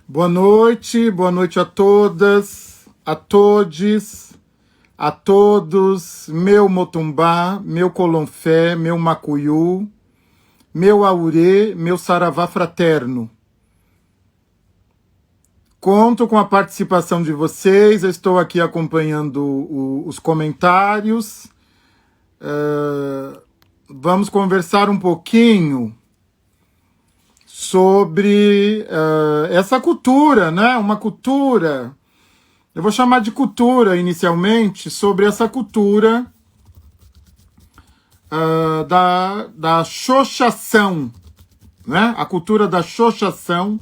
Boa noite a todas, a todes, a todos, meu Motumbá, meu Colonfé, meu Macuyu, meu Aurê, meu Saravá fraterno. Conto com a participação de vocês, eu estou aqui acompanhando os comentários. Vamos conversar um pouquinho sobre essa cultura, né? Uma cultura, eu vou chamar de cultura inicialmente, sobre essa cultura da xoxação, né? A cultura da xoxação,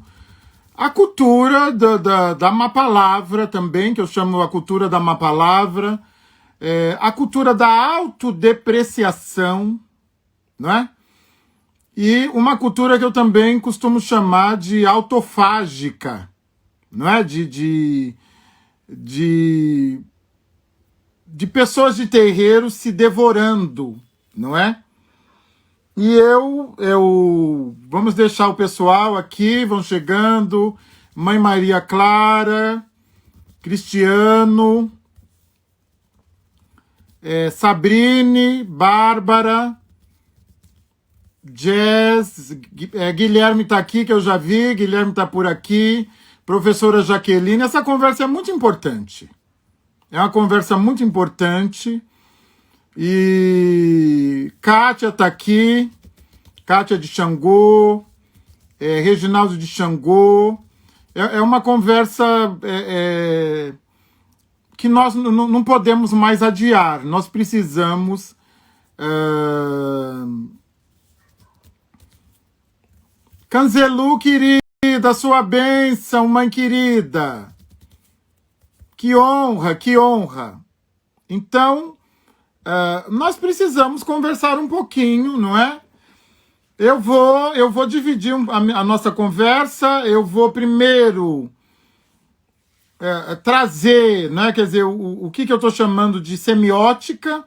a cultura da má palavra também, que eu chamo a cultura da má palavra, a cultura da autodepreciação, não é? E uma cultura que eu também costumo chamar de autofágica, não é? De pessoas de terreiro se devorando, não é? E vamos deixar o pessoal aqui, vão chegando, Mãe Maria Clara, Cristiano, Sabrine, Bárbara, Jazz, Guilherme está aqui, que eu já vi, Guilherme está por aqui, professora Jaqueline. Essa conversa é muito importante. É uma conversa muito importante. E Kátia está aqui, Kátia de Xangô, Reginaldo de Xangô. É uma conversa que nós não podemos mais adiar. Nós precisamos... Canzelu, querida, sua bênção, mãe querida. Que honra, que honra. Então, nós precisamos conversar um pouquinho, não é? Eu vou dividir a nossa conversa. Eu vou primeiro trazer, né, quer dizer, o que eu estou chamando de semiótica.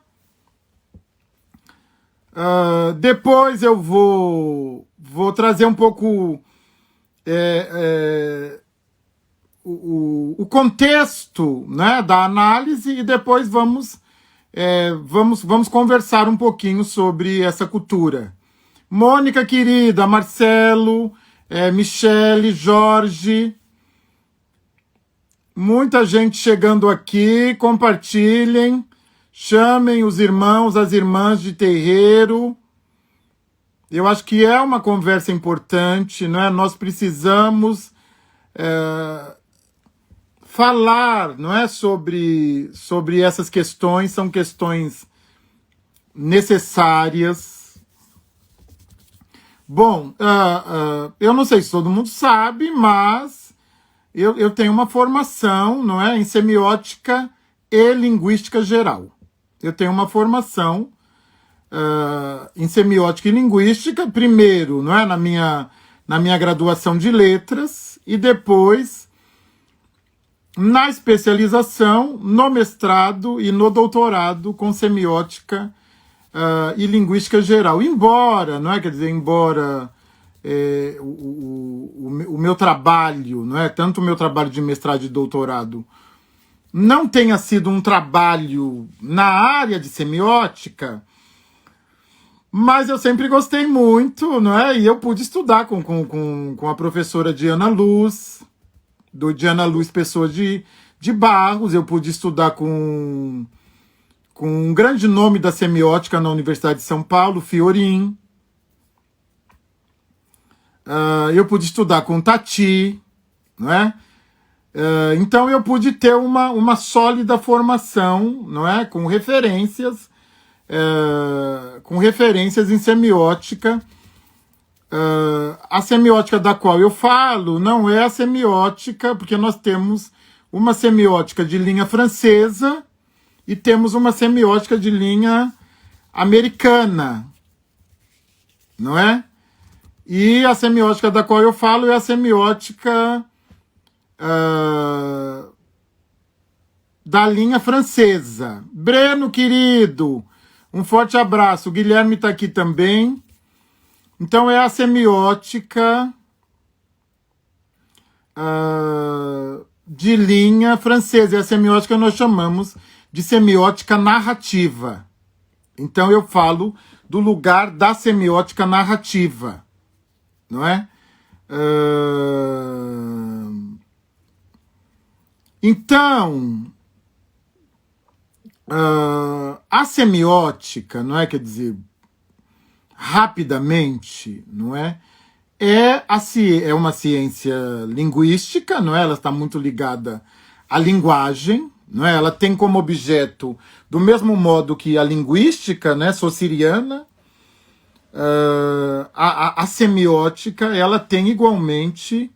Depois eu vou trazer um pouco o contexto, né, da análise, e depois vamos conversar um pouquinho sobre essa cultura. Mônica, querida, Marcelo, Michele, Jorge, muita gente chegando aqui, compartilhem, chamem os irmãos, as irmãs de terreiro. Eu acho que é uma conversa importante, não é? Nós precisamos falar, não é, sobre essas questões. São questões necessárias. Bom, eu não sei se todo mundo sabe, mas eu tenho uma formação, não é, em semiótica e linguística geral. Eu tenho uma formação em semiótica e linguística, primeiro, não é, na minha graduação de letras, e depois na especialização, no mestrado e no doutorado com semiótica e linguística geral. Embora, não é, quer dizer, embora o meu trabalho, não é, tanto o meu trabalho de mestrado e doutorado não tenha sido um trabalho na área de semiótica, mas eu sempre gostei muito, não é? E eu pude estudar com a professora Diana Luz, Diana Luz Pessoa de Barros. Eu pude estudar com um grande nome da semiótica na Universidade de São Paulo, Fiorin. Eu pude estudar com Tati, não é? Então eu pude ter uma sólida formação, não é? Com referências em semiótica. A semiótica da qual eu falo não é a semiótica, porque nós temos uma semiótica de linha francesa e temos uma semiótica de linha americana, não é? E a semiótica da qual eu falo é a semiótica da linha francesa. Breno, querido, um forte abraço. O Guilherme está aqui também. Então é a semiótica de linha francesa. E a semiótica nós chamamos de semiótica narrativa. Então eu falo do lugar da semiótica narrativa, não é? Então, a semiótica, não é? Quer dizer, rapidamente, não é? É uma ciência linguística, não é? Ela está muito ligada à linguagem, não é? Ela tem como objeto, do mesmo modo que a linguística, né, saussuriana, a semiótica, ela tem igualmente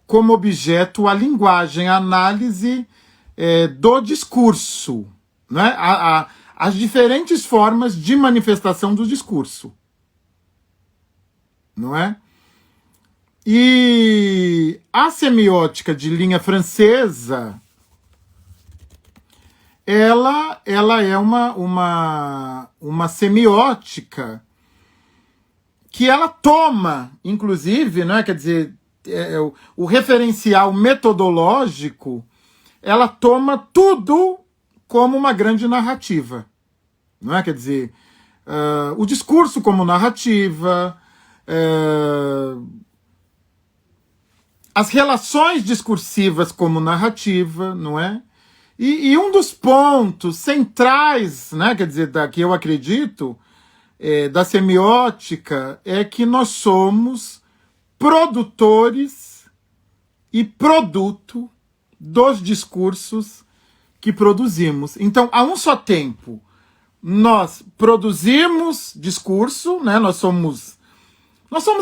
como objeto a linguagem, a análise do discurso, né? As diferentes formas de manifestação do discurso, não é? E a semiótica de linha francesa, ela é uma semiótica que ela toma, inclusive, não é? Quer dizer, o referencial metodológico, ela toma tudo como uma grande narrativa, não é? Quer dizer, o discurso como narrativa, as relações discursivas como narrativa, não é? E um dos pontos centrais, né, quer dizer, que eu acredito, da semiótica, é que nós somos produtores e produto dos discursos que produzimos. Então, a um só tempo, nós produzimos discurso, né, nós somos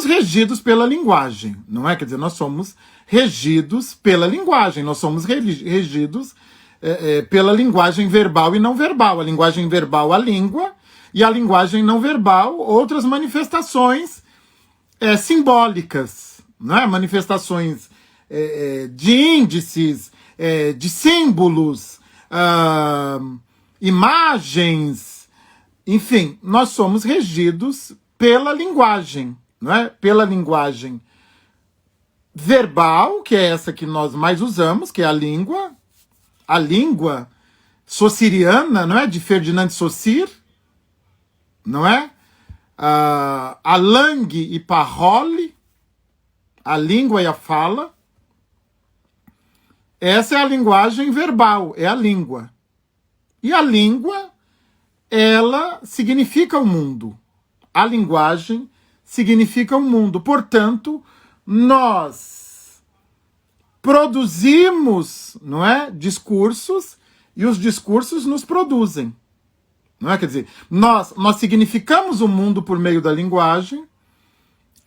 regidos pela linguagem, não é? Quer dizer, nós somos regidos pela linguagem, nós somos regidos pela linguagem verbal e não verbal. A linguagem verbal, a língua, e a linguagem não verbal, outras manifestações simbólicas, não é? Manifestações de índices, de símbolos, imagens, enfim, nós somos regidos pela linguagem, não é? Pela linguagem verbal, que é essa que nós mais usamos, que é a língua saussuriana, não é? De Ferdinand de Saussure, não é? A langue e parole, a língua e a fala. Essa é a linguagem verbal, é a língua. E a língua, ela significa o mundo. A linguagem significa o mundo. Portanto, nós produzimos, não é, discursos, e os discursos nos produzem. Não é? Quer dizer, nós significamos o mundo por meio da linguagem,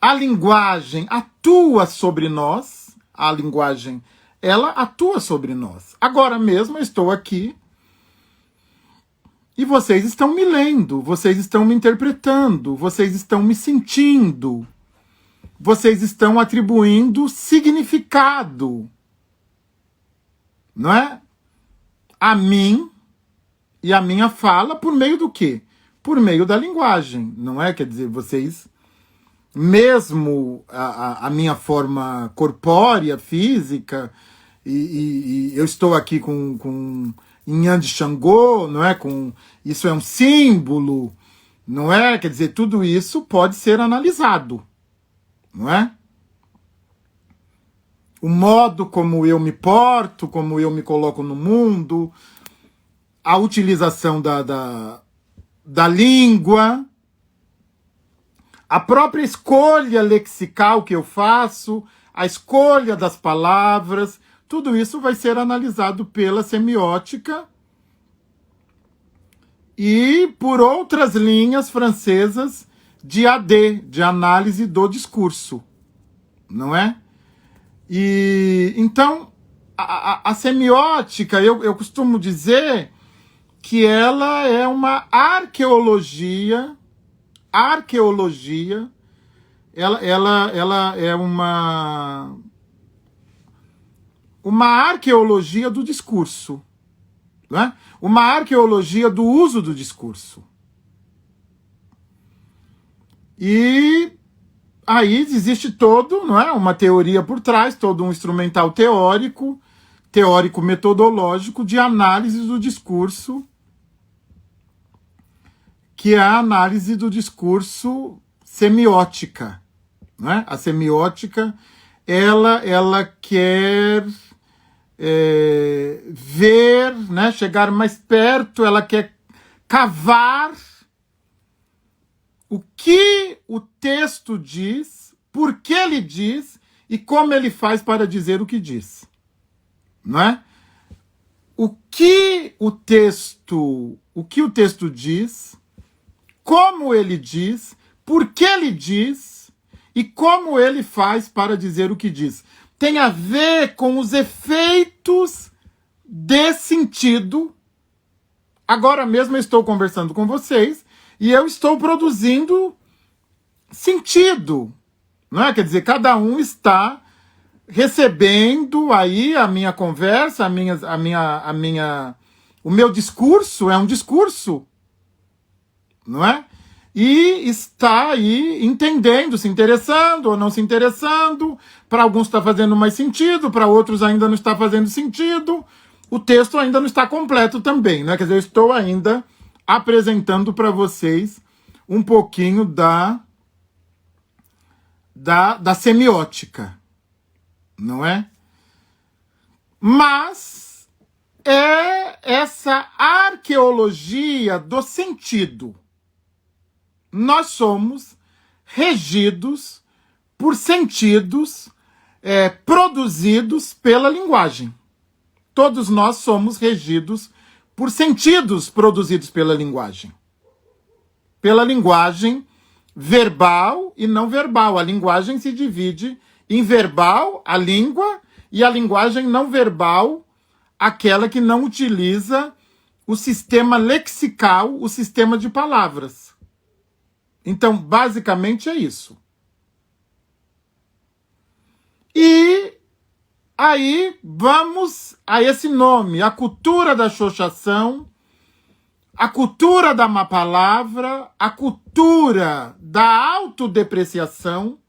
a linguagem atua sobre nós, a linguagem, ela atua sobre nós. Agora mesmo eu estou aqui e vocês estão me lendo, vocês estão me interpretando, vocês estão me sentindo, vocês estão atribuindo significado, não é? A mim e a minha fala por meio do quê? Por meio da linguagem, não é? Quer dizer, vocês, mesmo a minha forma corpórea, física, e eu estou aqui com Inhã de Xangô, não é? Isso é um símbolo, não é? Quer dizer, tudo isso pode ser analisado, não é? O modo como eu me porto, como eu me coloco no mundo, a utilização da língua, a própria escolha lexical que eu faço, a escolha das palavras, tudo isso vai ser analisado pela semiótica e por outras linhas francesas de AD, de análise do discurso, não é? E então a semiótica, eu costumo dizer que ela é uma arqueologia, ela é uma arqueologia do discurso, né? Uma arqueologia do uso do discurso. E aí existe todo, não é, uma teoria por trás, todo um instrumental teórico metodológico de análise do discurso, que é a análise do discurso semiótica, né? A semiótica, ela quer ver, né, chegar mais perto, ela quer cavar o que o texto diz, por que ele diz e como ele faz para dizer o que diz, não é? O que o texto diz, como ele diz, por que ele diz e como ele faz para dizer o que diz. Tem a ver com os efeitos de sentido. Agora mesmo eu estou conversando com vocês e eu estou produzindo sentido, não é? Quer dizer, cada um está recebendo aí a minha conversa, o meu discurso é um discurso, não é? E está aí entendendo, se interessando ou não se interessando. Para alguns está fazendo mais sentido, para outros ainda não está fazendo sentido. O texto ainda não está completo também, né? Quer dizer, eu estou ainda apresentando para vocês um pouquinho da semiótica, não é? Mas é essa arqueologia do sentido. Nós somos regidos por sentidos produzidos pela linguagem. Todos nós somos regidos por sentidos produzidos pela linguagem. Pela linguagem verbal e não verbal. A linguagem se divide em verbal, a língua, e a linguagem não verbal, aquela que não utiliza o sistema lexical, o sistema de palavras. Então, basicamente é isso. E aí vamos a esse nome, a cultura da xoxação, a cultura da má palavra, a cultura da autodepreciação,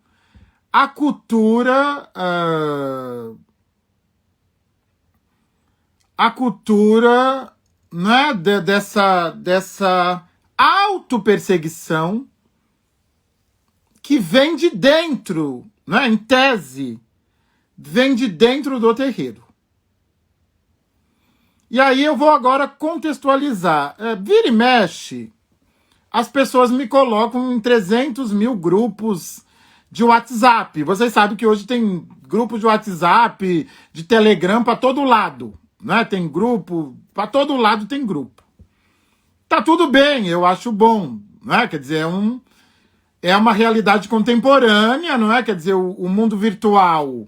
a cultura né, dessa autoperseguição que vem de dentro, né, em tese, vem de dentro do terreiro. E aí eu vou agora contextualizar. Vira e mexe, as pessoas me colocam em 300 mil grupos de WhatsApp. Vocês sabem que hoje tem grupo de WhatsApp, de Telegram para todo lado, né? Tem grupo, para todo lado tem grupo. Tá tudo bem, eu acho bom, né? Quer dizer, é uma realidade contemporânea, não é? Quer dizer, o mundo virtual.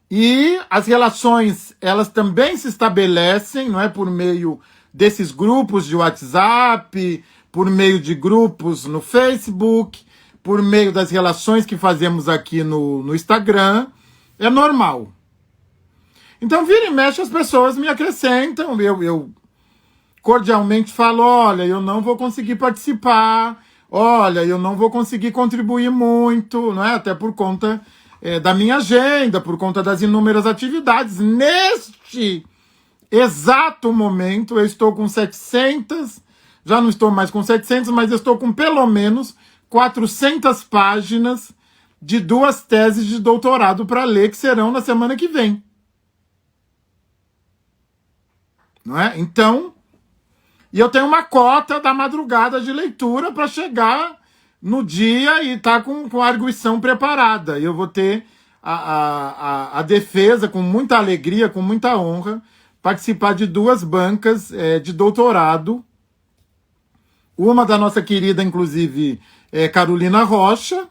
E as relações, elas também se estabelecem, não é? Por meio desses grupos de WhatsApp, por meio de grupos no Facebook, por meio das relações que fazemos aqui no Instagram. É normal. Então, vira e mexe, as pessoas me acrescentam, eu cordialmente falo, olha, eu não vou conseguir participar, olha, eu não vou conseguir contribuir muito, não é? Até por conta da minha agenda, por conta das inúmeras atividades. Neste exato momento, eu estou com 700, já não estou mais com 700, mas eu estou com pelo menos 400 páginas de 2 teses de doutorado para ler, que serão na semana que vem. Não é? Então, e eu tenho uma cota da madrugada de leitura para chegar no dia e estar com a arguição preparada. E eu vou ter a defesa com muita alegria, com muita honra, participar de 2 bancas de doutorado. Uma da nossa querida, inclusive, Carolina Rocha,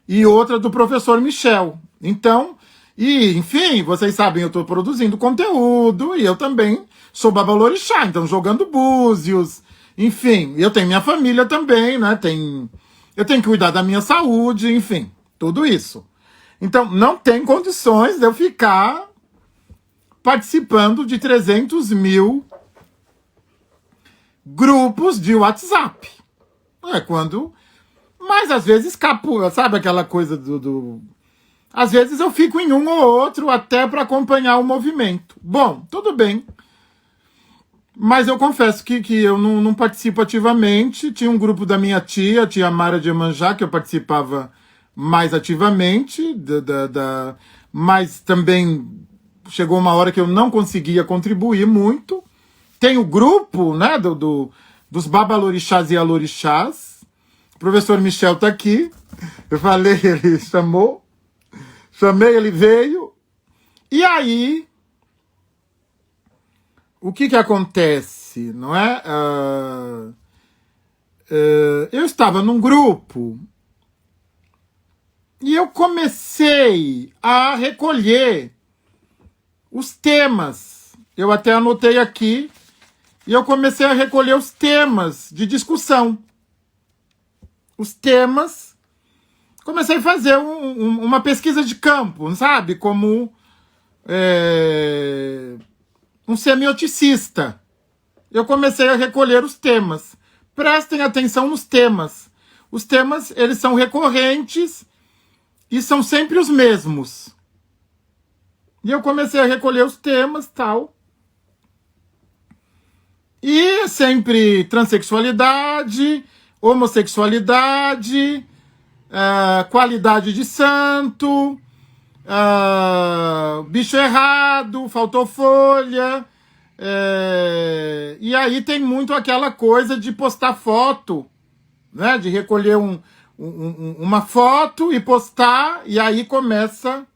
e outra do professor Michel. Então, enfim, vocês sabem, eu estou produzindo conteúdo e eu também sou babalorixá, então jogando búzios, enfim, eu tenho minha família também, né? Eu tenho que cuidar da minha saúde, enfim, tudo isso. Então, não tem condições de eu ficar participando de 300 mil grupos de WhatsApp. Mas às vezes escapo, sabe aquela coisa Às vezes eu fico em um ou outro até para acompanhar o movimento. Bom, tudo bem. Mas eu confesso que eu não participo ativamente. Tinha um grupo da minha tia Mara de Iemanjá, que eu participava mais ativamente, mas também chegou uma hora que eu não conseguia contribuir muito. Tem o grupo, né, dos babalorixás e alorixás. O professor Michel está aqui. Eu falei, ele chamei, ele veio. E aí, o que acontece, não é? Eu estava num grupo e eu comecei a recolher os temas. Eu até anotei aqui e eu comecei a recolher os temas de discussão. Os temas. Comecei a fazer uma pesquisa de campo, sabe? Como um semioticista. Eu comecei a recolher os temas. Prestem atenção nos temas. Os temas, eles são recorrentes e são sempre os mesmos. E eu comecei a recolher os temas, tal. E sempre transexualidade, homossexualidade, qualidade de santo, bicho errado, faltou folha. E aí tem muito aquela coisa de postar foto, né? De recolher uma foto e postar, e aí começa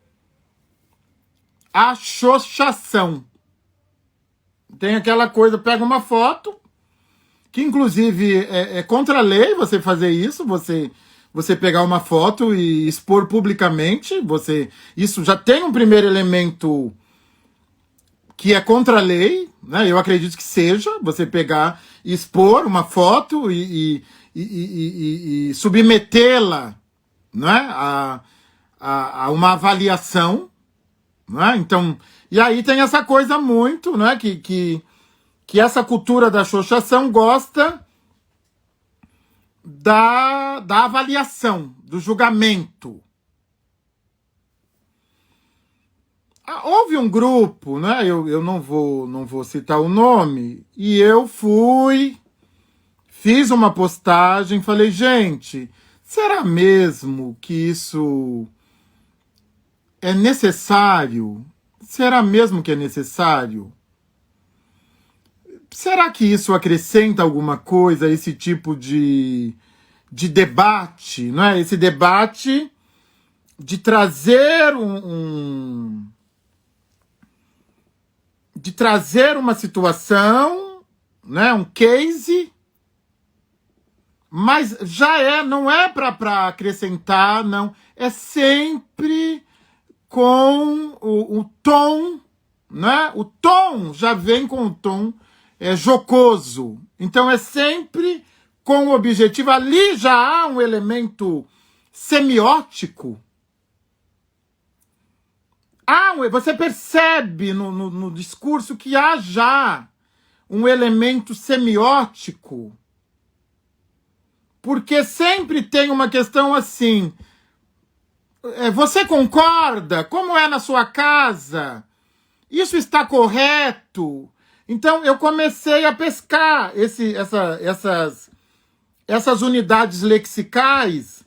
a xoxação. Tem aquela coisa, pega uma foto, que inclusive é contra a lei você fazer isso, você pegar uma foto e expor publicamente, isso já tem um primeiro elemento que é contra a lei, né? Eu acredito que seja, você pegar e expor uma foto e submetê-la, né? a uma avaliação, né? Então, e aí tem essa coisa muito, né? Que essa cultura da xoxação gosta da avaliação, do julgamento. Houve um grupo, né? Eu não vou citar o nome, e eu fiz uma postagem, falei, gente, será mesmo que isso é necessário? Será mesmo que é necessário? Será que isso acrescenta alguma coisa, esse tipo de debate, não é? Esse debate de trazer de trazer uma situação, né, um case, mas não é para acrescentar, não, é sempre com o tom, né? O tom já vem com o tom jocoso. Então é sempre com o objetivo. Ali já há um elemento semiótico. Você percebe no discurso que há já um elemento semiótico. Porque sempre tem uma questão assim. Você concorda? Como é na sua casa? Isso está correto? Então, eu comecei a pescar essas unidades lexicais,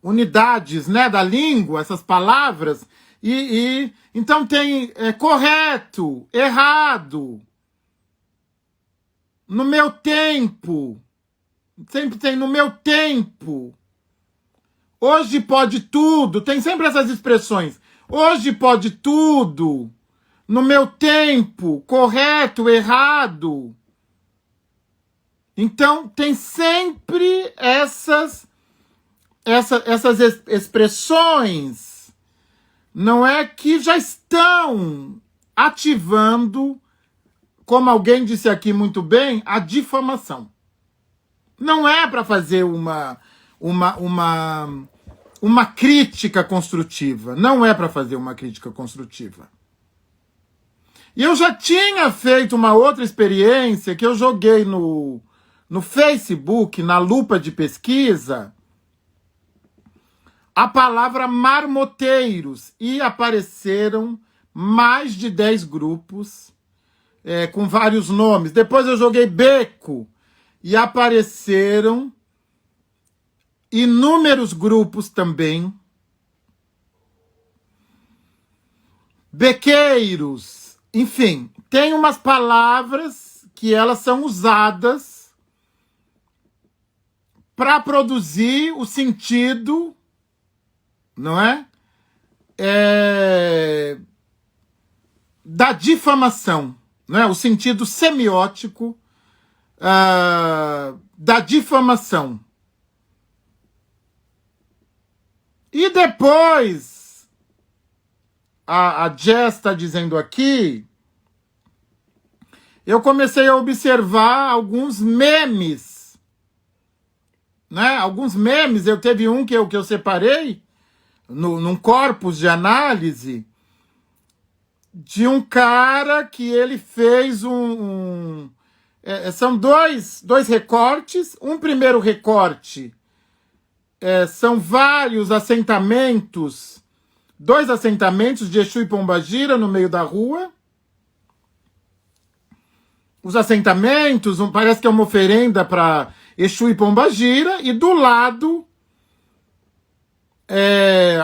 unidades, né, da língua, essas palavras, então tem correto, errado, no meu tempo, sempre tem no meu tempo, hoje pode tudo, tem sempre essas expressões, hoje pode tudo, no meu tempo, correto, errado. Então, tem sempre essas expressões, não é, que já estão ativando, como alguém disse aqui muito bem, a difamação. Não é para fazer uma crítica construtiva. Não é para fazer uma crítica construtiva. E eu já tinha feito uma outra experiência que eu joguei no no Facebook, na lupa de pesquisa, a palavra marmoteiros e apareceram mais de 10 grupos com vários nomes. Depois eu joguei beco e apareceram inúmeros grupos também. Bequeiros, enfim, tem umas palavras que elas são usadas para produzir o sentido, não é? Da difamação, não é? O sentido semiótico da difamação. E depois, a Jess está dizendo aqui, eu comecei a observar alguns memes, né? Alguns memes, eu teve um que eu separei num corpus de análise de um cara que ele fez são dois recortes. Um primeiro recorte são vários assentamentos, 2 assentamentos de Exu e Pombagira no meio da rua. Os assentamentos, parece que é uma oferenda para Exu e Pombagira, e do lado,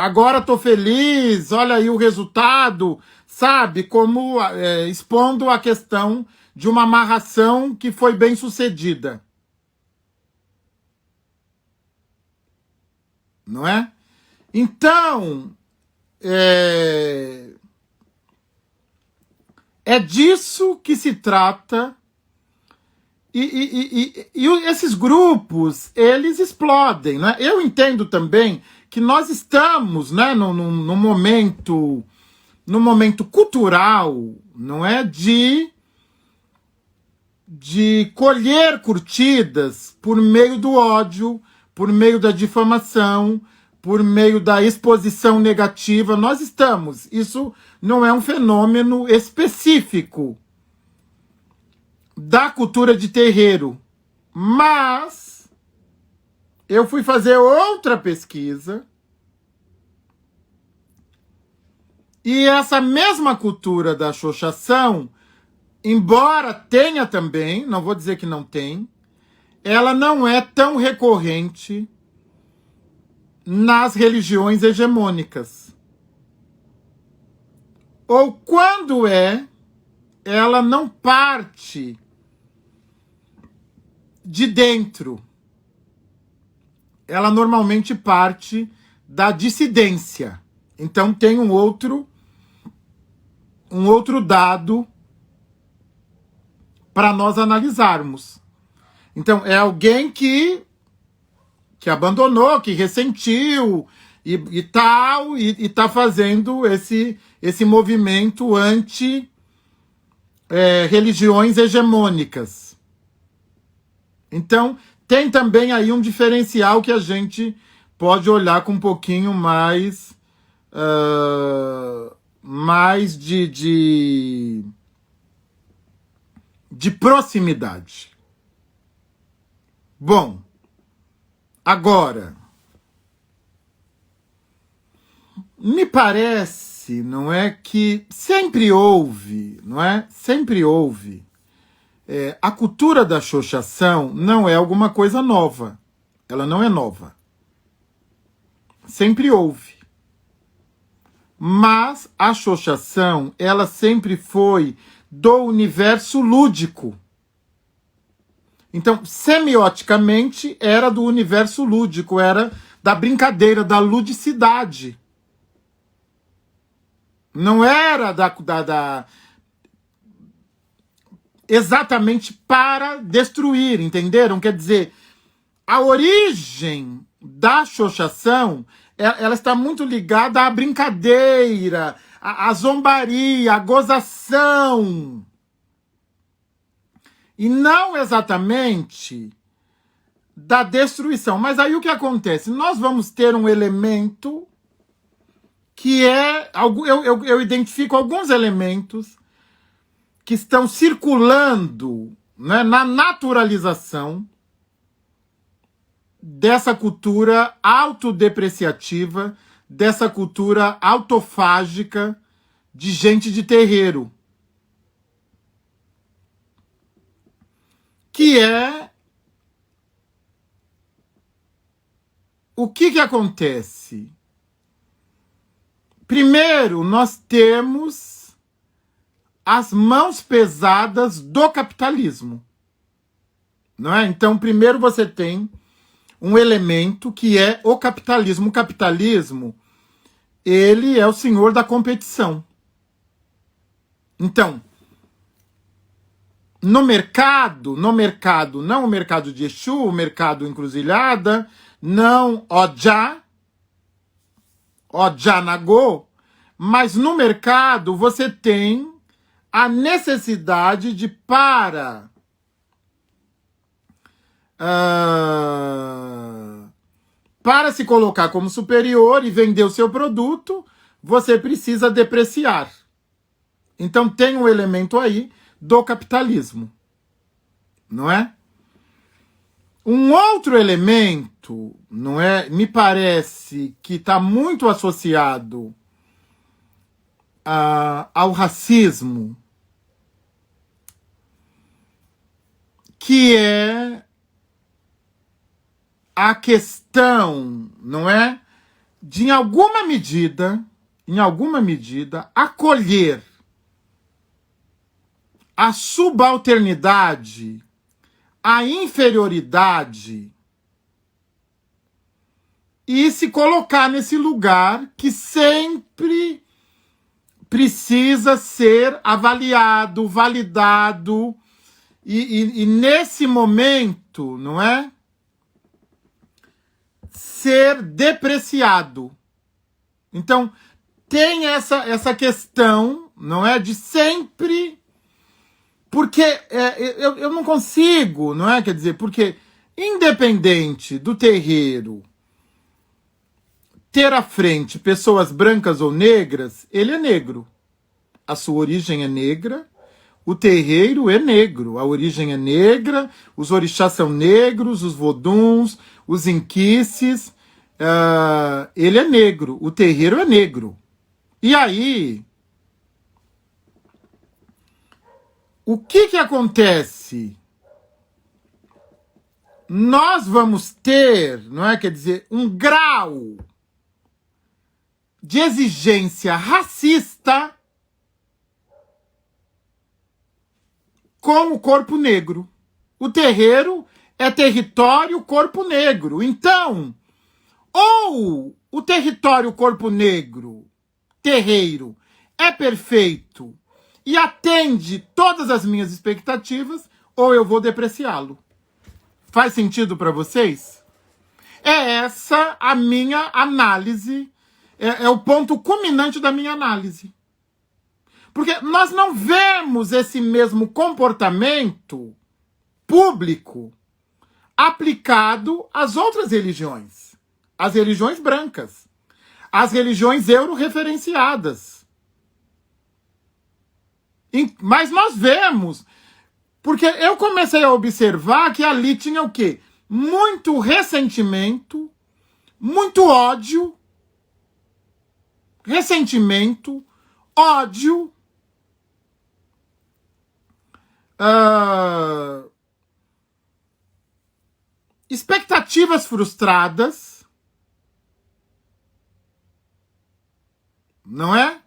agora tô feliz, olha aí o resultado, sabe? Como expondo a questão de uma amarração que foi bem sucedida. Não é? Então, é disso que se trata. E esses grupos, eles explodem, né? Eu entendo também que nós estamos, né, num momento cultural, não é, de colher curtidas por meio do ódio, por meio da difamação, por meio da exposição negativa. Nós estamos. Isso não é um fenômeno específico da cultura de terreiro. Mas eu fui fazer outra pesquisa e essa mesma cultura da xoxação, embora tenha também, não vou dizer que não tem, ela não é tão recorrente nas religiões hegemônicas. Ou quando ela não parte de dentro. Ela normalmente parte da dissidência. Então tem um outro dado para nós analisarmos. Então é alguém que abandonou, que ressentiu e tal, e está fazendo esse movimento anti religiões hegemônicas. Então, tem também aí um diferencial que a gente pode olhar com um pouquinho mais de proximidade. Bom, agora, me parece, não é, que sempre houve, não é? Sempre houve. A cultura da xoxação não é alguma coisa nova. Ela não é nova. Sempre houve. Mas a xoxação, ela sempre foi do universo lúdico. Então, semioticamente, era do universo lúdico, era da brincadeira, da ludicidade. Não era exatamente para destruir, entenderam? Quer dizer, a origem da xoxação, ela está muito ligada à brincadeira, à zombaria, à gozação. E não exatamente da destruição. Mas aí o que acontece? Nós vamos ter um elemento que eu identifico alguns elementos que estão circulando, né, na naturalização dessa cultura autodepreciativa, dessa cultura autofágica de gente de terreiro. Que é o que acontece? Primeiro, nós temos as mãos pesadas do capitalismo. Não é? Então, primeiro você tem um elemento que é o capitalismo. O capitalismo, ele é o senhor da competição. Então, no mercado, não o mercado de Exu, o mercado encruzilhada, não Ojá Nagô, mas no mercado você tem a necessidade de para se colocar como superior e vender o seu produto, você precisa depreciar. Então tem um elemento aí do capitalismo, não é? Um outro elemento, não é? Me parece que está muito associado ao racismo, que é a questão, não é? De, em alguma medida, acolher a subalternidade, a inferioridade e se colocar nesse lugar que sempre precisa ser avaliado, validado e nesse momento, não é? Ser depreciado. Então, tem essa questão, não é? De sempre... Porque eu não consigo, não é? Quer dizer, porque independente do terreiro ter à frente pessoas brancas ou negras, ele é negro. A sua origem é negra, o terreiro é negro, a origem é negra, os orixás são negros, os voduns, os inquices, ele é negro, o terreiro é negro. E aí, o que acontece? Nós vamos ter, não é? Quer dizer, um grau de exigência racista com o corpo negro. O terreiro é território corpo negro. Então, ou o território corpo negro, terreiro, é perfeito e atende todas as minhas expectativas, ou eu vou depreciá-lo. Faz sentido para vocês? É essa a minha análise, é o ponto culminante da minha análise. Porque nós não vemos esse mesmo comportamento público aplicado às outras religiões. As religiões brancas. As religiões euro-referenciadas. Mas nós vemos, porque eu comecei a observar que ali tinha o quê? Muito ressentimento, muito ódio, ódio, expectativas frustradas, não é?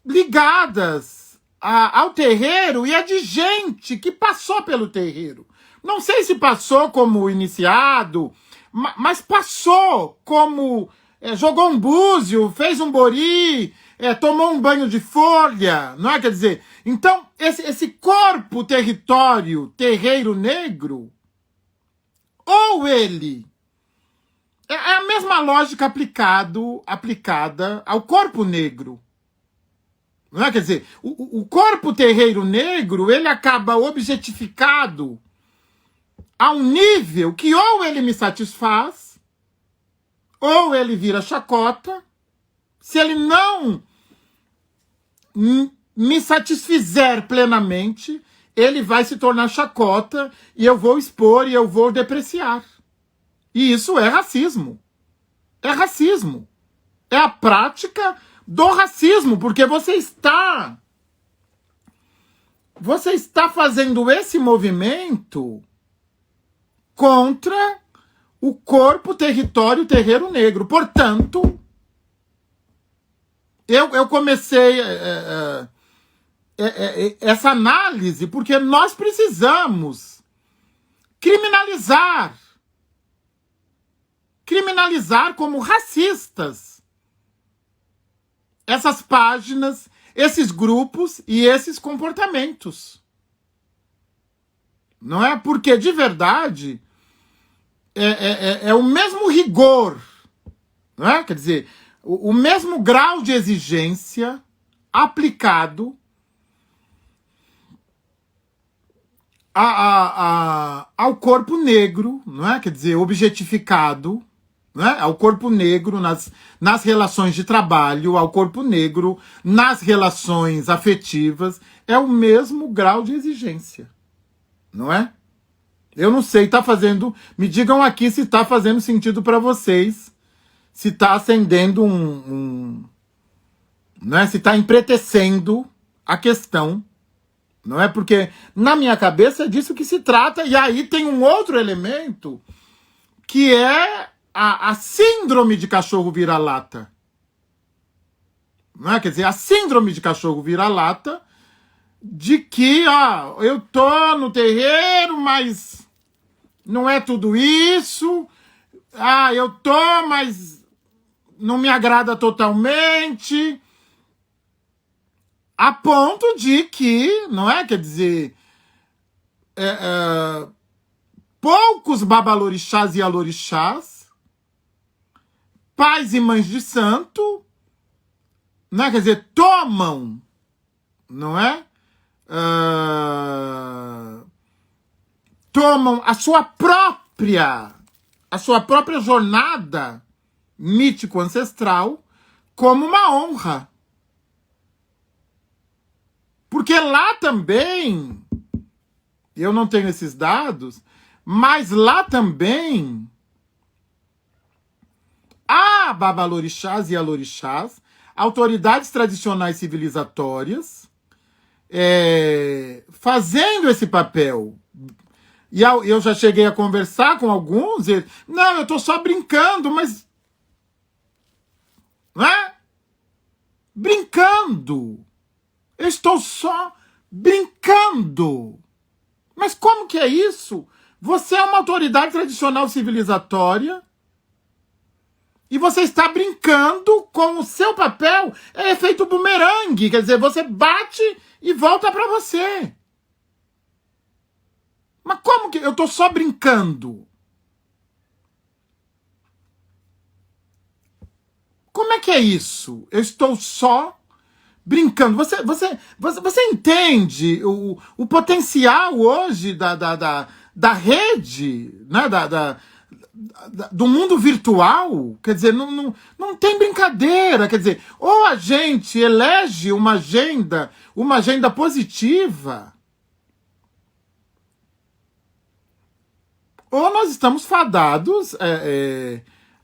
Ligadas ao terreiro e a de gente que passou pelo terreiro. Não sei se passou como iniciado, mas passou como... jogou um búzio, fez um bori, tomou um banho de folha, não é? Quer dizer, então, esse corpo território, terreiro negro, ou ele... É a mesma lógica aplicada ao corpo negro. Não é? Quer dizer, o corpo terreiro negro, ele acaba objetificado a um nível que ou ele me satisfaz, ou ele vira chacota, se ele não me satisfizer plenamente, ele vai se tornar chacota e eu vou expor e eu vou depreciar. E isso é racismo. É racismo. É a prática do racismo, porque você está fazendo esse movimento contra o corpo, território, terreiro negro. Portanto, eu comecei essa análise porque nós precisamos criminalizar como racistas essas páginas, esses grupos e esses comportamentos. Não é? Porque, de verdade, é o mesmo rigor, não é? Quer dizer, o mesmo grau de exigência aplicado ao corpo negro, não é? Quer dizer, objetificado, não é? Ao corpo negro nas relações de trabalho, ao corpo negro nas relações afetivas, é o mesmo grau de exigência, não é? Eu não sei, tá fazendo... Me digam aqui se tá fazendo sentido para vocês, se tá acendendo né? Se tá empretecendo a questão, não é? Porque na minha cabeça é disso que se trata, e aí tem um outro elemento que é a síndrome de cachorro vira-lata. Não é? Quer dizer, a síndrome de cachorro vira-lata de que, eu tô no terreiro, mas não é tudo isso. Eu tô, mas não me agrada totalmente. A ponto de que, não é? Quer dizer, poucos babalorixás e alorixás, pais e mães de santo, não é? Quer dizer, tomam, não é? Tomam a sua própria jornada mítico-ancestral como uma honra. Porque lá também, eu não tenho esses dados, mas lá também há babalorixás e alorixás, autoridades tradicionais civilizatórias, fazendo esse papel. E eu já cheguei a conversar com alguns, não, eu estou só brincando, mas... Não é? Brincando. Eu estou só brincando. Mas como que é isso? Você é uma autoridade tradicional civilizatória e você está brincando com o seu papel. É efeito bumerangue, quer dizer, você bate e volta para você. Mas como que eu estou só brincando? Como é que é isso? Eu estou só brincando. Você entende o potencial hoje da rede, né? Do mundo virtual? Quer dizer, não tem brincadeira. Quer dizer, ou a gente elege uma agenda positiva, ou nós estamos fadados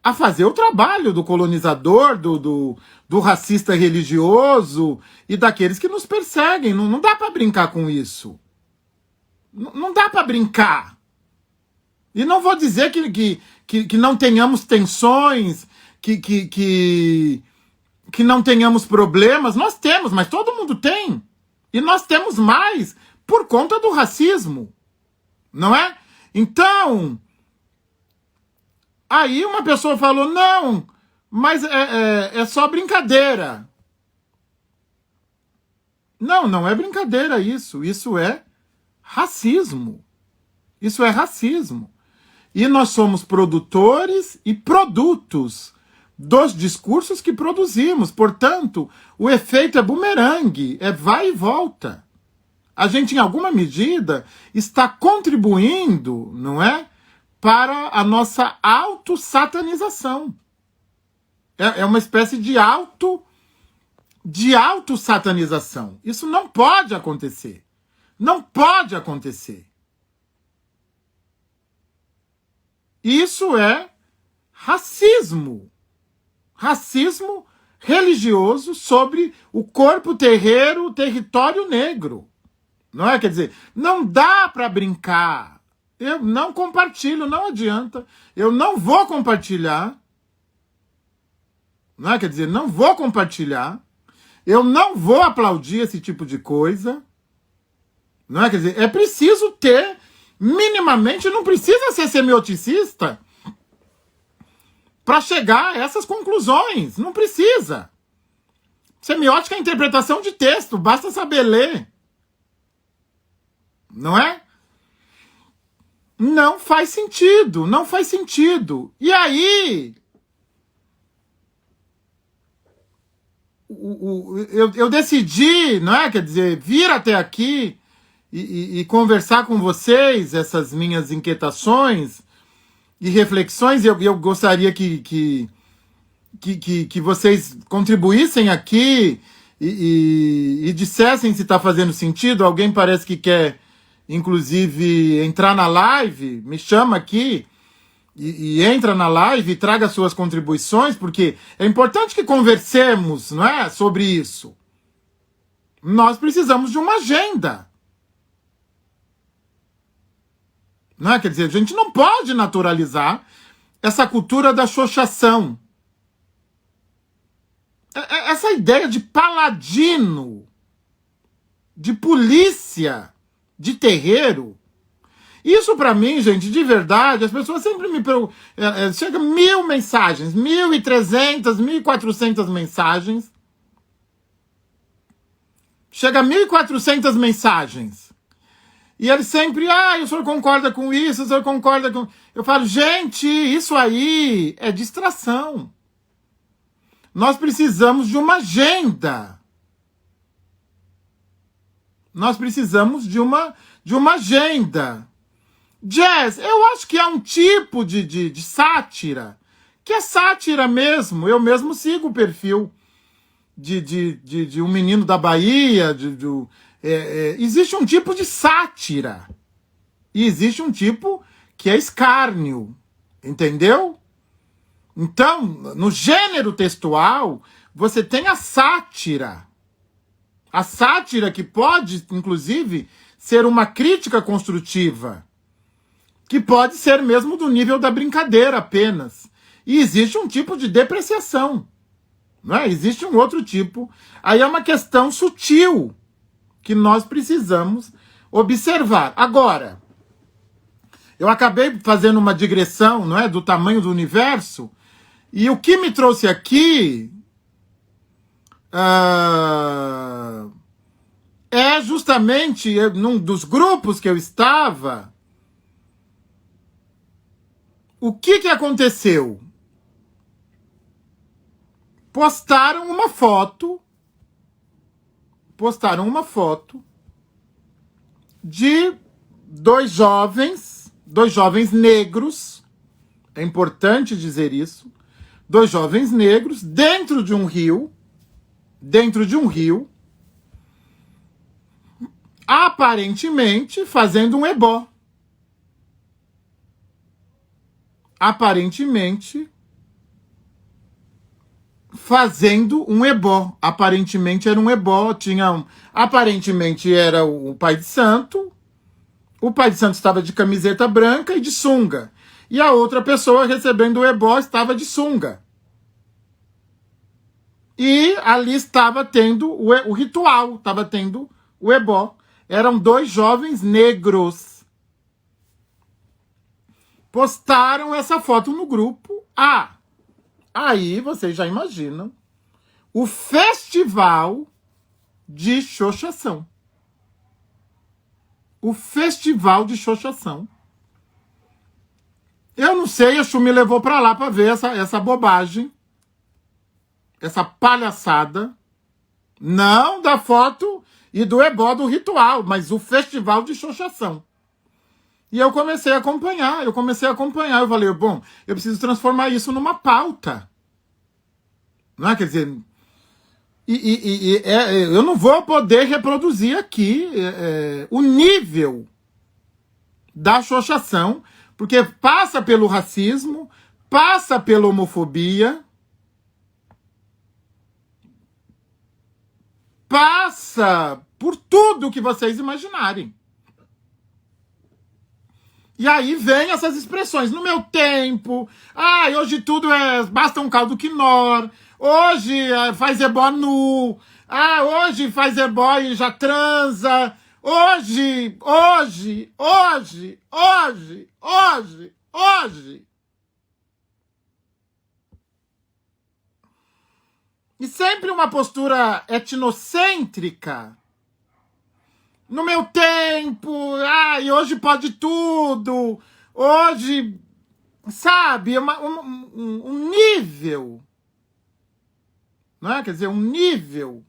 a fazer o trabalho do colonizador, do racista religioso e daqueles que nos perseguem. Não dá para brincar com isso. Não dá para brincar. E não vou dizer que não tenhamos tensões, que não tenhamos problemas. Nós temos, mas todo mundo tem. E nós temos mais por conta do racismo. Não é? Então, aí uma pessoa falou, não, mas é só brincadeira. Não é brincadeira isso. Isso é racismo. Isso é racismo. E nós somos produtores e produtos dos discursos que produzimos. Portanto, o efeito é bumerangue, vai e volta. A gente, em alguma medida, está contribuindo, não é? Para a nossa autossatanização. É uma espécie de de autossatanização. Isso não pode acontecer. Não pode acontecer. Isso é racismo. Racismo religioso sobre o corpo terreiro, o território negro. Não é? Quer dizer, não dá para brincar. Eu não compartilho, não adianta. Eu não vou compartilhar. Não é? Quer dizer, não vou compartilhar. Eu não vou aplaudir esse tipo de coisa. Não é? Quer dizer, é preciso ter, minimamente, não precisa ser semioticista para chegar a essas conclusões. Não precisa. Semiótica é interpretação de texto, basta saber ler. Não é? Não faz sentido, não faz sentido. E aí, eu decidi, não é? Quer dizer, vir até aqui e conversar com vocês essas minhas inquietações e reflexões. Eu gostaria que vocês contribuíssem aqui e dissessem se está fazendo sentido. Alguém parece que quer, inclusive, entrar na live. Me chama aqui e entra na live e traga suas contribuições, porque é importante que conversemos, não é, sobre isso. Nós precisamos de uma agenda. Não é? Quer dizer, a gente não pode naturalizar essa cultura da xoxação. Essa ideia de paladino, de polícia, de terreiro. Isso pra mim, gente, de verdade, as pessoas sempre me perguntam. Chega 1000 mensagens, 1.300, 1.400 mensagens. Chega 1.400 mensagens. E eles sempre, o senhor concorda com isso, o senhor concorda com... Eu falo, gente, isso aí é distração. Nós precisamos de uma agenda. Nós precisamos de uma agenda. Jazz, eu acho que é um tipo de sátira, que é sátira mesmo. Eu mesmo sigo o perfil de um menino da Bahia, existe um tipo de sátira. E existe um tipo que é escárnio. Entendeu? Então, no gênero textual, você tem a sátira. A sátira que pode, inclusive, ser uma crítica construtiva. Que pode ser mesmo do nível da brincadeira apenas. E existe um tipo de depreciação. Não é? Existe um outro tipo. Aí é uma questão sutil que nós precisamos observar. Agora, eu acabei fazendo uma digressão, não é, do tamanho do universo, e o que me trouxe aqui é justamente num dos grupos que eu estava. O que aconteceu? Postaram uma foto de dois jovens negros, é importante dizer isso, dois jovens negros dentro de um rio, aparentemente fazendo um ebó. Aparentemente fazendo um ebó. Aparentemente era um ebó. Aparentemente era o pai de santo. O pai de santo estava de camiseta branca e de sunga. E a outra pessoa recebendo o ebó estava de sunga. E ali estava tendo o ritual, estava tendo o ebó. Eram dois jovens negros. Postaram essa foto no grupo. Aí vocês já imaginam o festival de xoxação. O festival de xoxação. Eu não sei, a Chu me levou pra lá pra ver essa bobagem, essa palhaçada. Não da foto e do ebó do ritual, mas o festival de xoxação. E eu comecei a acompanhar. Eu falei, bom, eu preciso transformar isso numa pauta. Não é? Quer dizer, Eu não vou poder reproduzir aqui o nível da xoxação, porque passa pelo racismo, passa pela homofobia, passa por tudo que vocês imaginarem. E aí vem essas expressões. No meu tempo, hoje tudo basta um caldo quinor, hoje faz ebó nu, hoje faz ebó e já transa, hoje. E sempre uma postura etnocêntrica. No meu tempo, e hoje pode tudo, hoje, sabe, um nível, não é? Quer dizer, um nível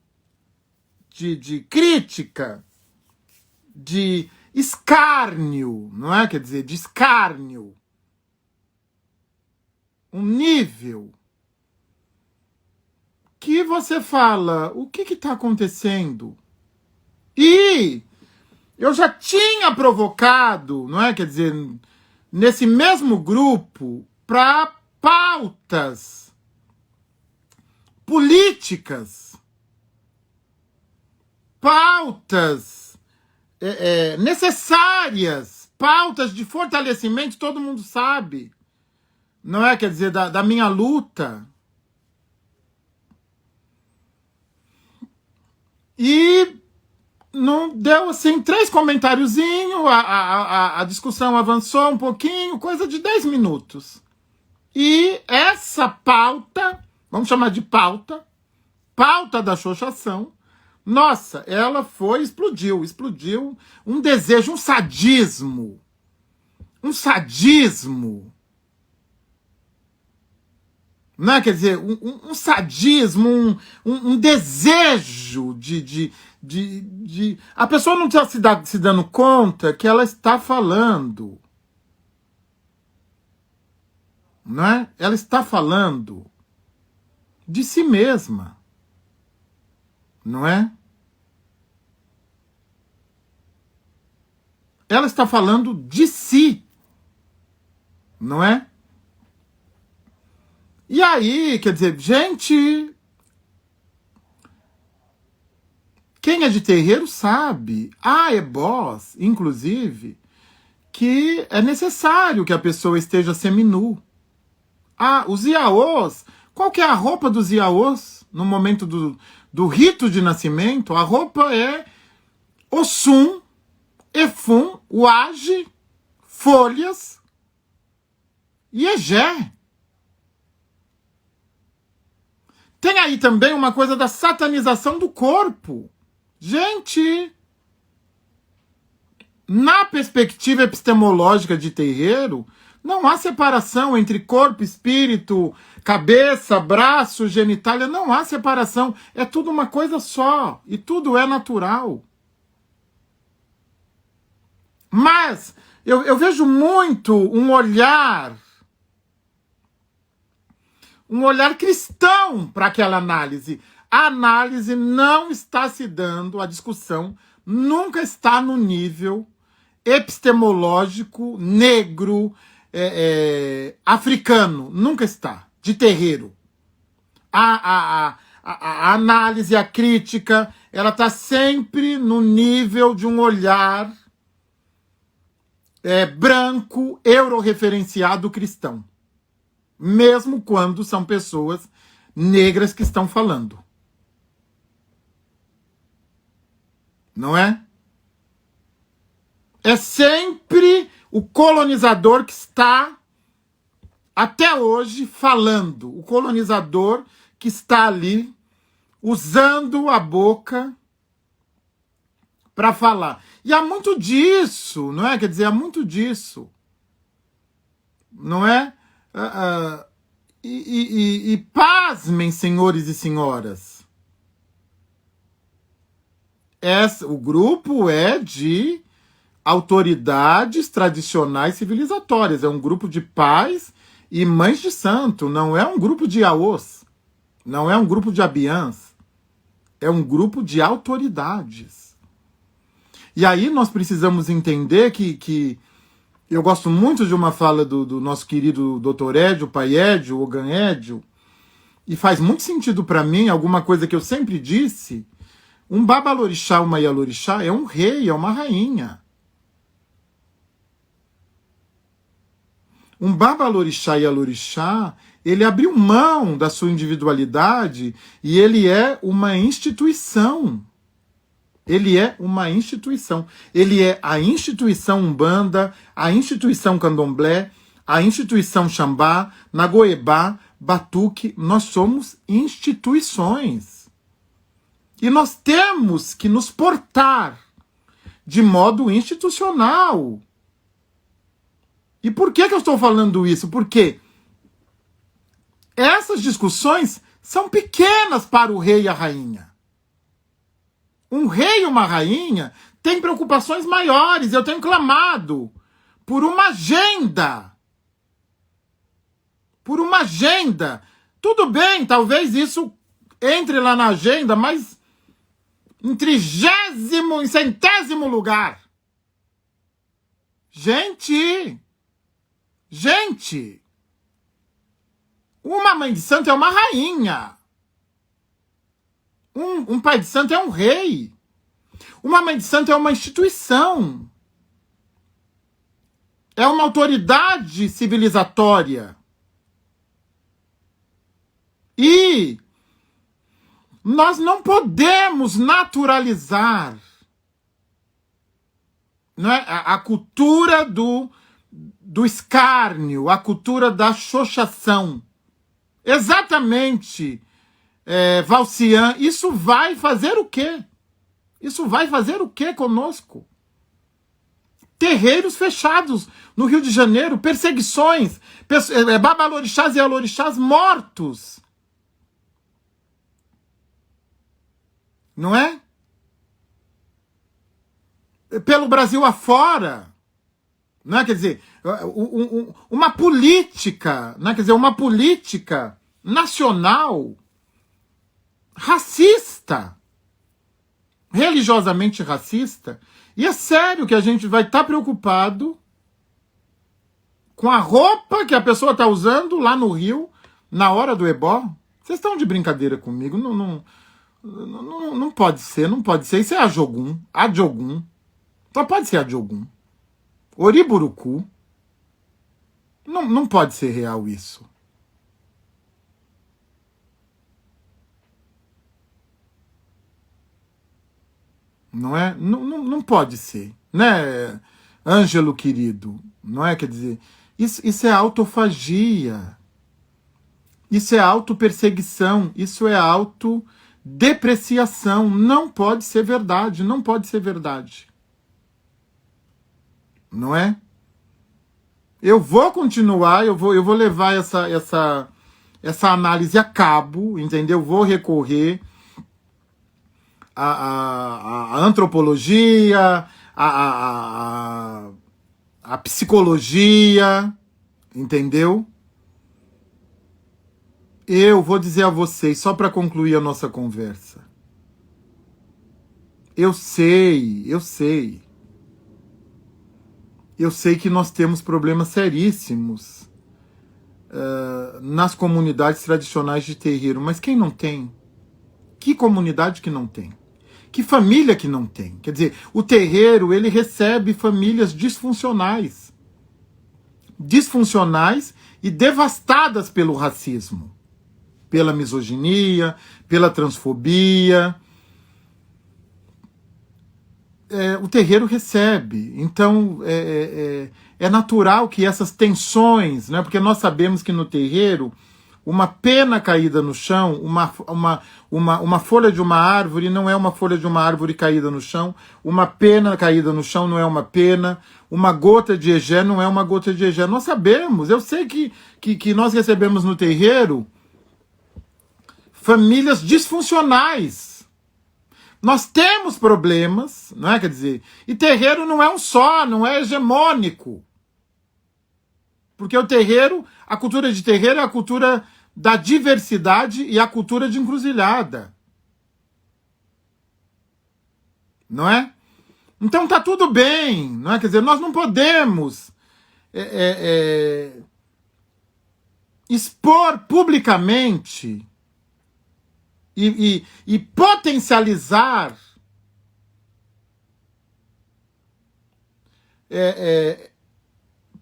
de crítica, de escárnio, não é? Quer dizer, de escárnio. Um nível que você fala, o que está acontecendo? E eu já tinha provocado, não é? Quer dizer, nesse mesmo grupo, para pautas políticas, pautas necessárias, pautas de fortalecimento, todo mundo sabe, não é? Quer dizer, da minha luta. E não deu assim 3 comentáriozinhos, a discussão avançou um pouquinho, coisa de 10 minutos. E essa pauta, vamos chamar de pauta da xoxação, nossa, ela explodiu um desejo, um sadismo, não é? Quer dizer, um sadismo, um desejo de a pessoa não está se dando conta que ela está falando, não é? Ela está falando de si mesma, não é? Ela está falando de si, não é? E aí, quer dizer, gente, quem é de terreiro sabe, há ebós, inclusive, que é necessário que a pessoa esteja seminu. Os iaôs, qual que é a roupa dos iaôs no momento do rito de nascimento? A roupa é Oxum, Efum, Uage, folhas e Egé. Tem aí também uma coisa da satanização do corpo. Gente, na perspectiva epistemológica de terreiro, não há separação entre corpo, espírito, cabeça, braço, genitália, não há separação. É tudo uma coisa só, e tudo é natural. Mas eu vejo muito um olhar cristão para aquela análise. A análise não está se dando, a discussão nunca está no nível epistemológico negro, africano, nunca está, de terreiro. A análise, a crítica, ela está sempre no nível de um olhar branco, euro-referenciado cristão. Mesmo quando são pessoas negras que estão falando. Não é? É sempre o colonizador que está, até hoje, falando. O colonizador que está ali, usando a boca para falar. E há muito disso, não é? Quer dizer, há muito disso. Não é? E pasmem, senhores e senhoras. O grupo é de autoridades tradicionais civilizatórias. É um grupo de pais e mães de santo. Não é um grupo de iaôs. Não é um grupo de abiãs. É um grupo de autoridades. E aí nós precisamos entender que eu gosto muito de uma fala do nosso querido Dr. Édio, Pai Édio, Ogan Édio, e faz muito sentido para mim, alguma coisa que eu sempre disse. Um Babalorixá, uma Ialorixá é um rei, é uma rainha. Um Babalorixá e Ialorixá, ele abriu mão da sua individualidade e ele é uma instituição. Ele é uma instituição. Ele é a instituição Umbanda, a instituição Candomblé, a instituição Xambá, Nagoebá, Batuque. Nós somos instituições. E nós temos que nos portar de modo institucional. E por que eu estou falando isso? Porque essas discussões são pequenas para o rei e a rainha. Um rei e uma rainha têm preocupações maiores. Eu tenho clamado por uma agenda. Por uma agenda. Tudo bem, talvez isso entre lá na agenda, mas em 30º, em 100º lugar. Gente, uma mãe de santo é uma rainha. Um pai de santo é um rei. Uma mãe de santo é uma instituição. É uma autoridade civilizatória. E nós não podemos naturalizar, não é, a cultura do escárnio, a cultura da xoxação. Exatamente, Valcian, isso vai fazer o quê? Isso vai fazer o quê conosco? Terreiros fechados no Rio de Janeiro, perseguições, babalorixás e alorixás mortos. Não é? Pelo Brasil afora. Não é? Quer dizer, uma política, não é? Quer dizer, uma política nacional racista, religiosamente racista. E é sério que a gente vai estar preocupado com a roupa que a pessoa está usando lá no Rio, na hora do ebó. Vocês estão de brincadeira comigo? Não pode ser, não pode ser. Isso é Adjogum. Só pode ser Adjogum. Oriburucu. Não pode ser real isso. Não é? Não pode ser. Né, Ângelo querido? Não é? Quer dizer, isso é autofagia. Isso é autoperseguição. Isso é autodepreciação. Não pode ser verdade. Não pode ser verdade. Não é? Eu vou continuar, eu vou levar essa análise a cabo, entendeu? Vou recorrer à antropologia, à psicologia, entendeu? Eu vou dizer a vocês, só para concluir a nossa conversa. Eu sei que nós temos problemas seríssimos nas comunidades tradicionais de terreiro, mas quem não tem? Que comunidade que não tem? Que família que não tem? Quer dizer, o terreiro, ele recebe famílias disfuncionais e devastadas pelo racismo, pela misoginia, pela transfobia. O terreiro recebe. Então, é natural que essas tensões, né? Porque nós sabemos que no terreiro, uma pena caída no chão, uma folha de uma árvore não é uma folha de uma árvore caída no chão, uma pena caída no chão não é uma pena, uma gota de egé não é uma gota de egé. Nós sabemos, eu sei que nós recebemos no terreiro famílias disfuncionais. Nós temos problemas, não é? Quer dizer, e terreiro não é um só, não é hegemônico. Porque o terreiro, a cultura de terreiro é a cultura da diversidade e a cultura de encruzilhada. não é? Então tá tudo bem, não é? Quer dizer, nós não podemos expor publicamente e potencializar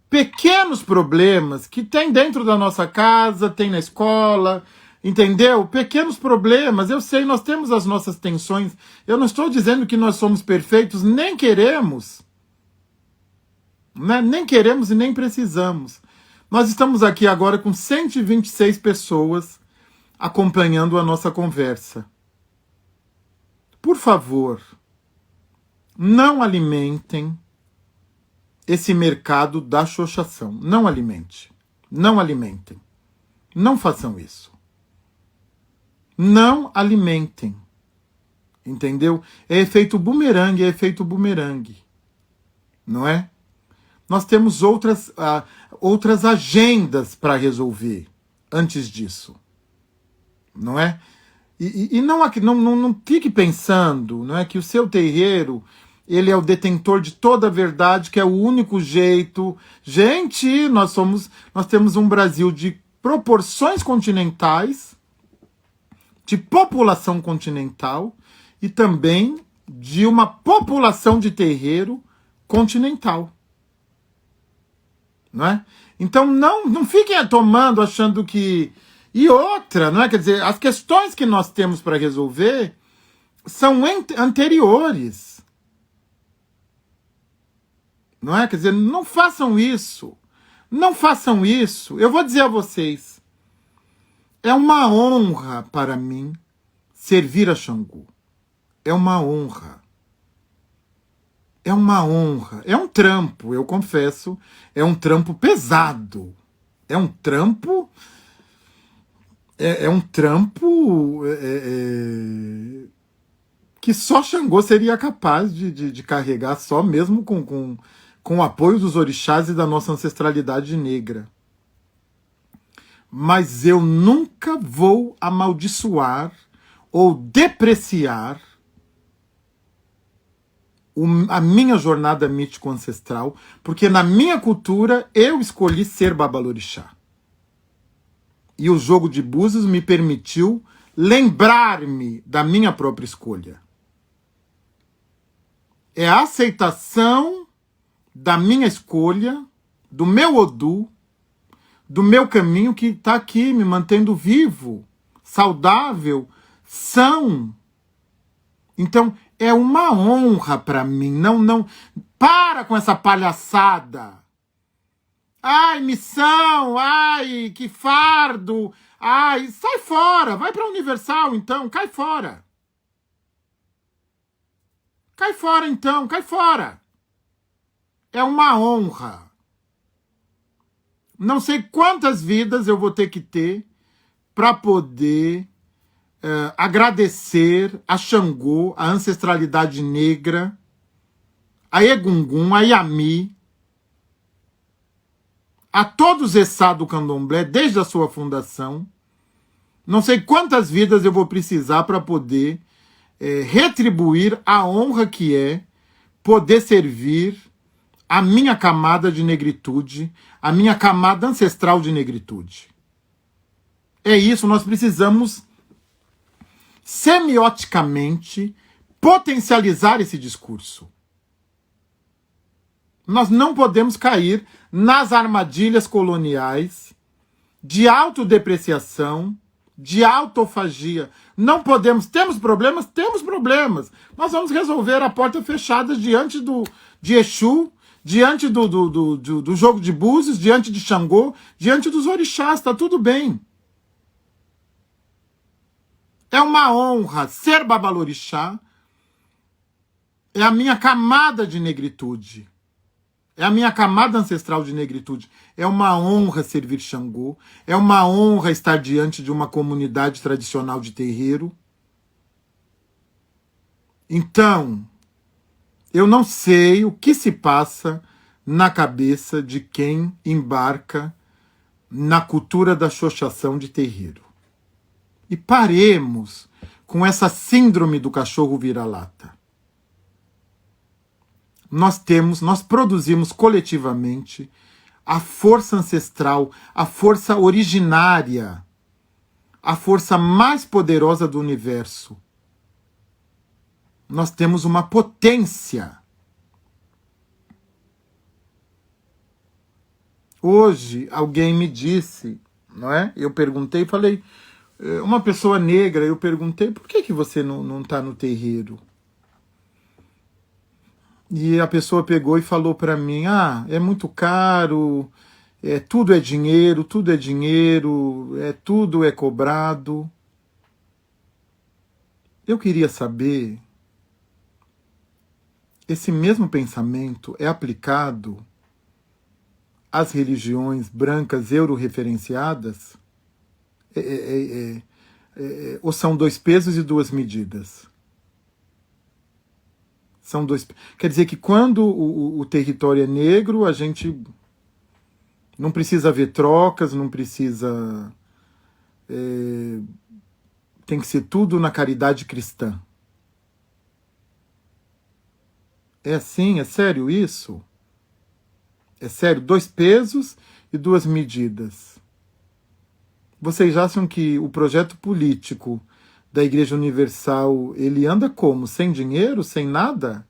pequenos problemas que tem dentro da nossa casa, tem na escola, entendeu? Pequenos problemas, eu sei, nós temos as nossas tensões. Eu não estou dizendo que nós somos perfeitos, nem queremos, né? Nem queremos e nem precisamos. Nós estamos aqui agora com 126 pessoas acompanhando a nossa conversa. Por favor, não alimentem esse mercado da xoxação. Não alimente. Não alimentem. Não façam isso. Não alimentem. Entendeu? É efeito bumerangue, é efeito bumerangue. Não é? Nós temos outras agendas para resolver antes disso. Não é? E não fique pensando, não é, que o seu terreiro ele é o detentor de toda a verdade, que é o único jeito. Gente, nós temos um Brasil de proporções continentais, de população continental e também de uma população de terreiro continental. Não é? Então não fiquem tomando, achando que... E outra, não é? Quer dizer, as questões que nós temos para resolver são anteriores. Não é? Quer dizer, não façam isso. Não façam isso. Eu vou dizer a vocês, é uma honra para mim servir a Xangô. É uma honra. É uma honra. É um trampo, eu confesso. É um trampo pesado. É um trampo... É um trampo que só Xangô seria capaz de carregar, só mesmo com o apoio dos orixás e da nossa ancestralidade negra. Mas eu nunca vou amaldiçoar ou depreciar a minha jornada mítico-ancestral, porque na minha cultura eu escolhi ser babalorixá. E o jogo de búzios me permitiu lembrar-me da minha própria escolha. É a aceitação da minha escolha, do meu Odu, do meu caminho que está aqui me mantendo vivo, saudável, são. Então, é uma honra para mim. Não, para com essa palhaçada. Ai, missão, ai, que fardo, ai, sai fora, vai para a Universal então, cai fora. Cai fora então, cai fora. É uma honra. Não sei quantas vidas eu vou ter que ter para poder agradecer a Xangô, a ancestralidade negra, a Egungun, a Yami, a todos os Exá do Candomblé, desde a sua fundação. Não sei quantas vidas eu vou precisar para poder retribuir a honra que é poder servir a minha camada de negritude, a minha camada ancestral de negritude. É isso, nós precisamos semioticamente potencializar esse discurso. Nós não podemos cair nas armadilhas coloniais de autodepreciação, de autofagia. Não podemos. Temos problemas? Temos problemas. Nós vamos resolver a porta fechada diante de Exu, diante do jogo de búzios, diante de Xangô, diante dos orixás. Está tudo bem. É uma honra ser babalorixá. É a minha camada de negritude. É a minha camada ancestral de negritude. É uma honra servir Xangô. É uma honra estar diante de uma comunidade tradicional de terreiro. Então, eu não sei o que se passa na cabeça de quem embarca na cultura da xoxação de terreiro. E paremos com essa síndrome do cachorro vira-lata. nós produzimos coletivamente a força ancestral, a força originária, a força mais poderosa do universo. Nós temos uma potência. Hoje, alguém me disse, não é? Eu perguntei, falei, uma pessoa negra, eu perguntei, por que você não está no terreiro? E a pessoa pegou e falou para mim, é muito caro, tudo é dinheiro, tudo é cobrado. Eu queria saber, esse mesmo pensamento é aplicado às religiões brancas euro-referenciadas? Ou são dois pesos e duas medidas? São dois. Quer dizer que quando o território é negro, a gente não precisa ver trocas, não precisa. Tem que ser tudo na caridade cristã. É assim? É sério isso? É sério? Dois pesos e duas medidas. Vocês acham que o projeto político da Igreja Universal, ele anda como? Sem dinheiro? Sem nada?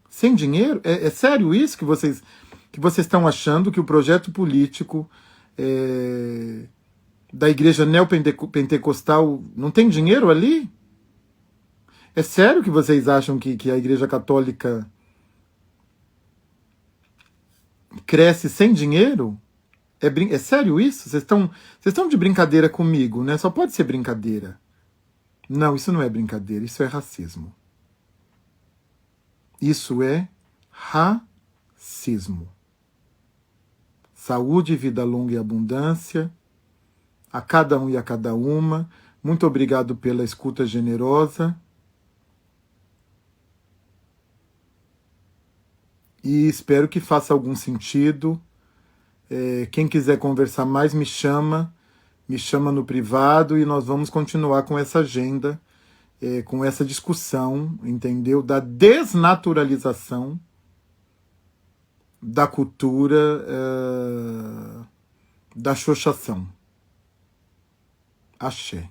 Sem dinheiro? É sério isso que vocês estão achando que o projeto político da Igreja Neopentecostal não tem dinheiro ali? É sério que vocês acham que a Igreja Católica cresce sem dinheiro? É sério isso? Vocês estão de brincadeira comigo, né? Só pode ser brincadeira. Não, isso não é brincadeira, isso é racismo. Isso é racismo. Saúde, vida longa e abundância a cada um e a cada uma. Muito obrigado pela escuta generosa. E espero que faça algum sentido. Quem quiser conversar mais, me chama no privado e nós vamos continuar com essa agenda, com essa discussão, entendeu? Da desnaturalização da cultura da xoxação. Axé.